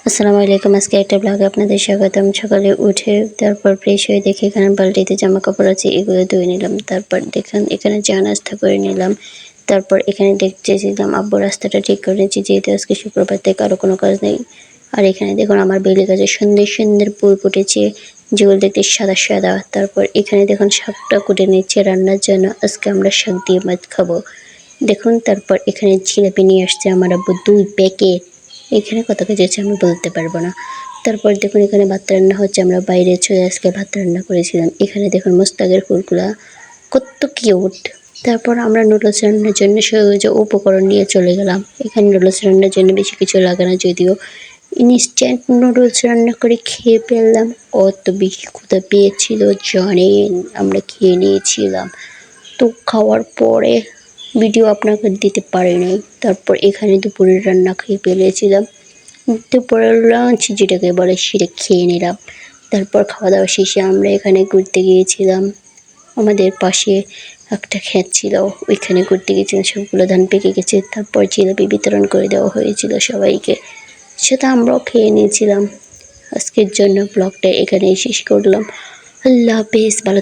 আসসালামু আলাইকুম। আজকে একটা ব্লগে আপনাদের স্বাগতম। সকালে উঠে তারপর ফ্রেশ হয়ে দেখি এখানে বালতিতে জামা কাপড় আছে, এগুলো ধুয়ে নিলাম। তারপর দেখলাম এখানে চা নাস্তা করে নিলাম। তারপর এখানে দেখতেছিলাম আব্বু রাস্তাটা ঠিক করে নিচ্ছি, যেহেতু আজকে শুক্রবার থেকে কারো কোনো কাজ নেই। আর এখানে দেখুন আমার বেলি গাছে সুন্দর সুন্দর ফুল ফুটেছে, যেগুলো দেখতে সাদা সাদা। তারপর এখানে দেখুন শাকটা কুটে নিচ্ছে রান্নার জন্য। আজকে আমরা শাক দিয়ে মাছ খাবো দেখুন। তারপর এখানে জিলাপি নিয়ে আসছে আমার আব্বু 2 প্যাকেট। এখানে কত কেজি আছে আমি বলতে পারবো না। তারপর দেখুন এখানে ভাত রান্না হচ্ছে, আমরা বাইরে চলে আজকে ভাত রান্না করেছিলাম। এখানে দেখুন মোস্তাকের ফুলগুলা কত কিউট। তারপর আমরা নুডলস রান্নার জন্য যে উপকরণ নিয়ে চলে গেলাম। এখানে নুডলস রান্নার জন্য বেশি কিছু লাগে না, যদিও ইনস্ট্যান্ট নুডলস রান্না করে খেয়ে ফেললাম। অত বেশি ক্ষুধা পেয়েছিল জানেন, আমরা খেয়ে নিয়েছিলাম। তো খাওয়ার পরে ভিডিও আপনাকে দিতে পারি নাই। তারপর এখানে দুপুরের রান্না খেয়ে ফেলেছিলাম। দুপুরের লাঞ্চ যেটাকে বলে সেটা খেয়ে নিলাম। তারপর খাওয়া দাওয়া শেষে আমরা এখানে ঘুরতে গিয়েছিলাম। আমাদের পাশে একটা ক্ষেত ছিল, ওইখানে ঘুরতে গিয়েছিলাম। সবগুলো ধান পেকে গেছে। তারপর জিলাপি বিতরণ করে দেওয়া হয়েছিল সবাইকে, সেটা আমরাও খেয়ে নিয়েছিলাম। আজকের জন্য ব্লগটা এখানেই শেষ করলাম। আল্লাহ হাফেজ, ভালো